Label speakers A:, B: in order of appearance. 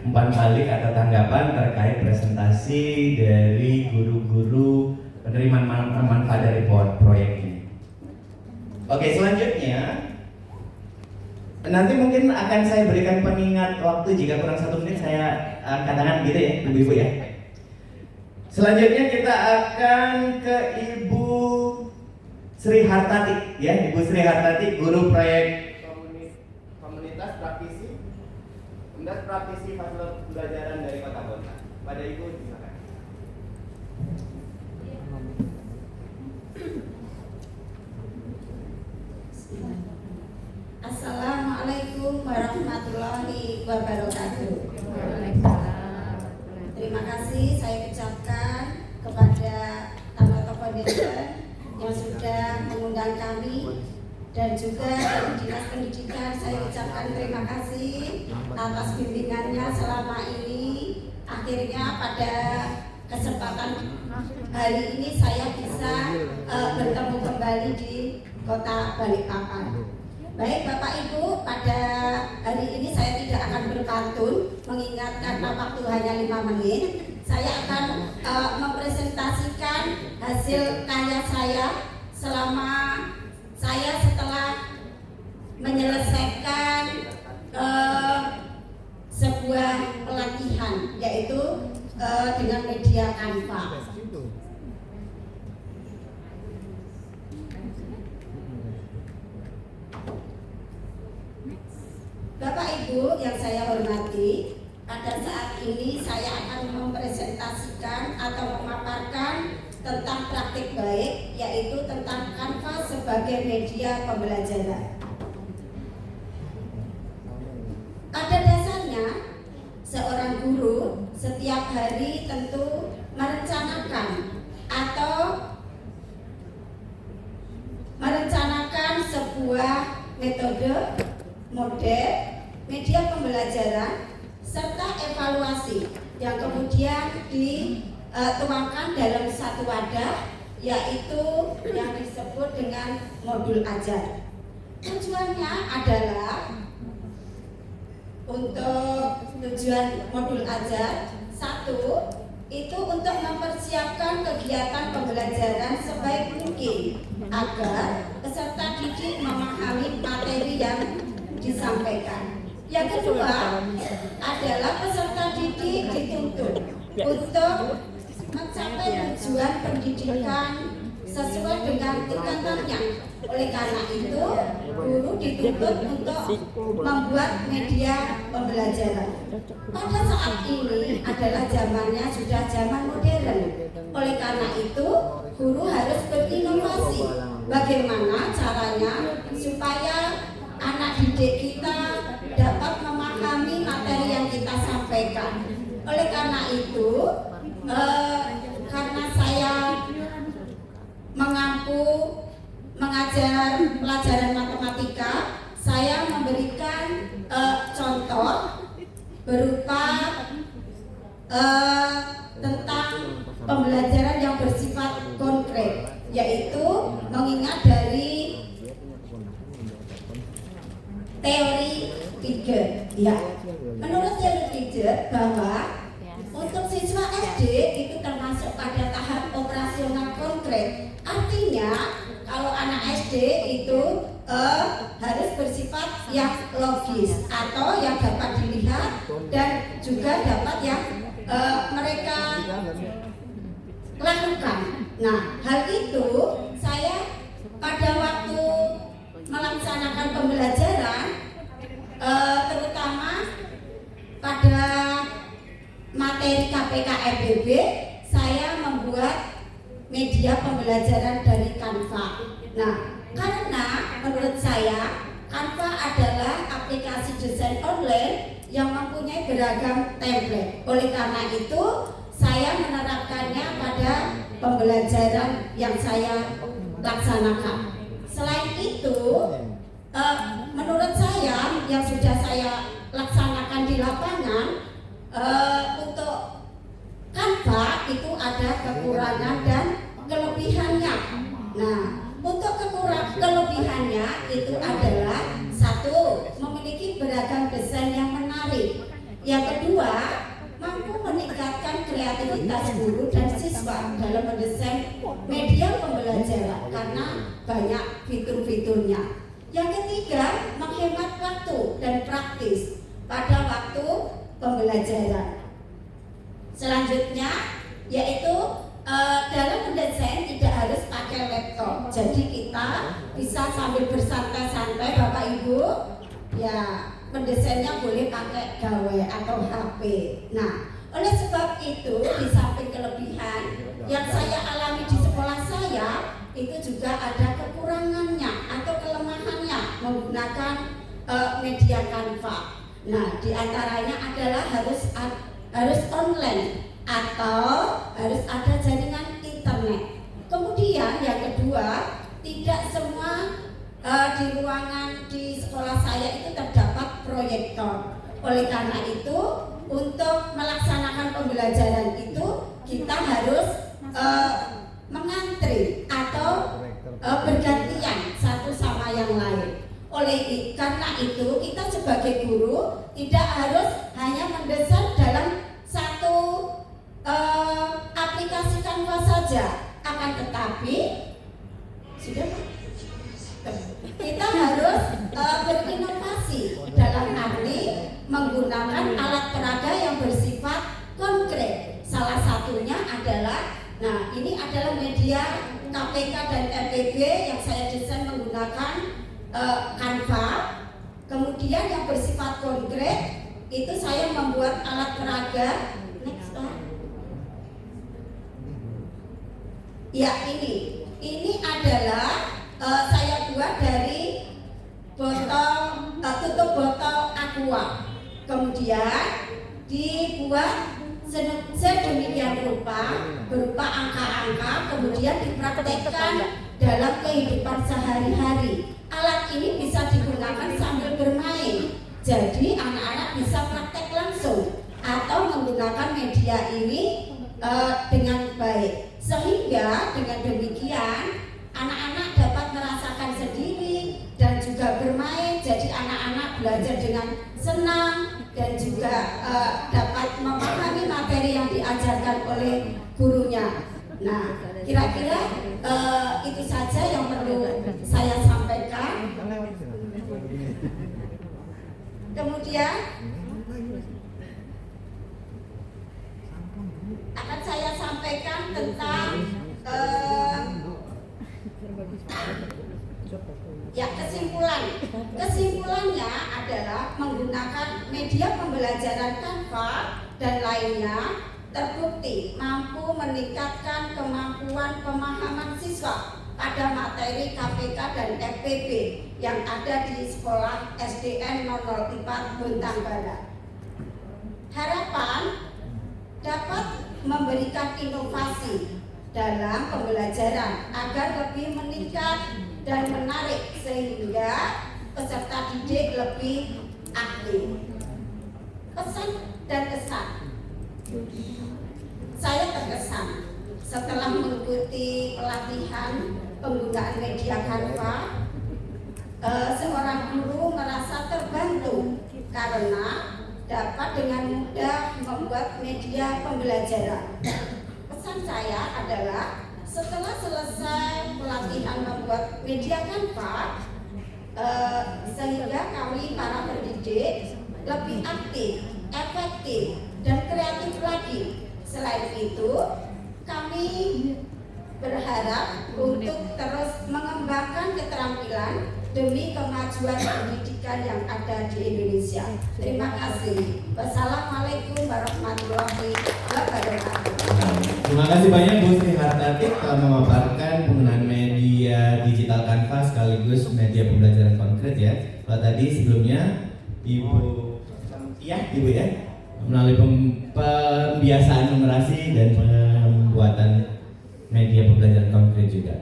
A: umpan balik atau tanggapan terkait presentasi dari guru-guru penerima manfaat dari proyek ini. Oke, selanjutnya nanti mungkin akan saya berikan pengingat waktu, jika kurang 1 menit saya katakan gitu ya, ibu-ibu ya. Selanjutnya kita akan ke Ibu Sri Hartati ya, Ibu Sri Hartati, guru proyek komunitas praktisi fasilitas pembelajaran dari Kota Kota. Pada Ibu silakan.
B: Assalamualaikum warahmatullahi wabarakatuh. Terima kasih saya ucapkan kepada tokoh-tokoh desa yang sudah mengundang kami, dan juga dari Dinas Pendidikan saya ucapkan terima kasih atas bimbingannya selama ini. Akhirnya pada kesempatan hari ini saya bisa bertemu kembali di Kota Balikpapan. Baik Bapak Ibu, pada hari ini saya tidak akan berpantun, mengingat karena waktu hanya 5 menit. Saya akan mempresentasikan hasil karya saya selama saya setelah menyelesaikan sebuah pelatihan, yaitu dengan media Canva. Bapak Ibu yang saya hormati, pada saat ini saya akan mempresentasikan atau memaparkan tentang praktik baik, yaitu tentang Canva sebagai media pembelajaran. Pada dasarnya, seorang guru setiap hari tentu merencanakan sebuah metode, model, media pembelajaran, serta evaluasi yang kemudian dituangkan dalam satu wadah, yaitu yang disebut dengan modul ajar. Tujuannya adalah untuk tujuan modul ajar, satu, itu untuk mempersiapkan kegiatan pembelajaran sebaik mungkin agar peserta didik memahami materi yang disampaikan. Yang kedua adalah peserta didik dituntut untuk mencapai tujuan pendidikan sesuai dengan tingkatannya. Oleh karena itu, guru dituntut untuk membuat media pembelajaran. Pada saat ini adalah zamannya sudah zaman modern. Oleh karena itu, guru harus berinovasi. Bagaimana caranya supaya anak didik kita dapat memahami materi yang kita sampaikan. Oleh karena itu, karena saya mengajar pelajaran matematika, saya memberikan contoh berupa tentang pembelajaran yang bersifat konkret, yaitu mengingat dari teori Piaget. Ya, menurut teori Piaget bahwa untuk siswa SD itu termasuk pada tahap operasional konkret. Artinya kalau anak SD itu harus bersifat yang logis atau yang dapat dilihat dan juga dapat yang mereka lakukan. Nah, hal itu saya pada waktu melaksanakan pembelajaran, terutama pada materi KPK RBB, saya membuat media pembelajaran dari Canva. Nah, karena menurut saya Canva adalah aplikasi desain online yang mempunyai beragam template. Oleh karena itu, saya menerapkannya pada pembelajaran yang saya laksanakan. Selain itu, menurut saya yang sudah saya laksanakan di lapangan, untuk Canva itu ada kekurangan dan kelebihannya. Nah, untuk kelebihannya itu adalah satu, memiliki beragam desain yang menarik. Yang kedua, mampu meningkatkan kreativitas guru dan siswa dalam mendesain media pembelajaran karena banyak fitur-fiturnya. Yang ketiga, menghemat waktu dan praktis pada waktu pembelajaran. Selanjutnya yaitu dalam mendesain tidak harus pakai laptop. Jadi kita bisa sambil bersantai-santai Bapak Ibu, ya mendesainnya boleh pakai gawai atau HP. Nah, oleh sebab itu di samping kelebihan yang saya alami di sekolah saya, itu juga ada kekurangannya atau kelemahannya menggunakan media Canva. Nah, diantaranya adalah harus online atau harus ada jaringan internet. Kemudian yang kedua, tidak semua di ruangan di sekolah saya itu terdapat proyektor. Oleh karena itu, untuk melaksanakan pembelajaran itu kita harus mengantri atau bergantian satu sama yang lain. Karena itu kita sebagai guru tidak harus hanya mendesain dalam satu aplikasi Canva saja, akan tetapi kita harus berinovasi dalam arti menggunakan alat peraga yang bersifat konkret. Salah satunya adalah, nah ini adalah media KPK dan FPB yang saya desain menggunakan Canva. Kemudian yang bersifat konkret itu saya membuat alat peraga. Next slide. Ya, ini adalah saya buat dari tutup botol aqua. Kemudian dibuat sedemikian rupa berupa angka-angka, kemudian dipraktekkan dalam kehidupan sehari-hari. Alat ini bisa digunakan sambil bermain, jadi anak-anak bisa praktek langsung atau menggunakan media ini dengan baik, sehingga dengan demikian anak-anak dapat merasakan sendiri dan juga bermain. Jadi anak-anak belajar dengan senang dan juga dapat memahami materi yang diajarkan oleh gurunya. Nah, kira-kira itu saja yang perlu saya sampaikan. Kemudian akan saya sampaikan tentang ya kesimpulannya adalah menggunakan media pembelajaran Canva dan lainnya terbukti mampu meningkatkan kemampuan pemahaman siswa pada materi KPK dan FPB yang ada di sekolah SDN 004 Bontang Barat. Harapan dapat memberikan inovasi dalam pembelajaran agar lebih meningkat dan menarik sehingga peserta didik lebih aktif. Pesan dan kesan. Saya terkesan setelah mengikuti pelatihan penggunaan media Canva, seorang guru merasa terbantu karena dapat dengan mudah membuat media pembelajaran. Pesan saya adalah setelah selesai pelatihan membuat media Canva, sehingga kami para pendidik lebih aktif, efektif, dan kreatif lagi. Selain itu, kami berharap untuk terus mengembangkan keterampilan demi kemajuan pendidikan yang ada di Indonesia. Terima kasih. Wassalamualaikum warahmatullahi wabarakatuh.
A: Terima kasih banyak Bu Sri Hartati telah memaparkan penggunaan media digital Canva sekaligus media pembelajaran konkret ya. Kalau tadi sebelumnya Ibu ya melalui pembiasaan numerasi dan pembuatan media pembelajaran konkret juga.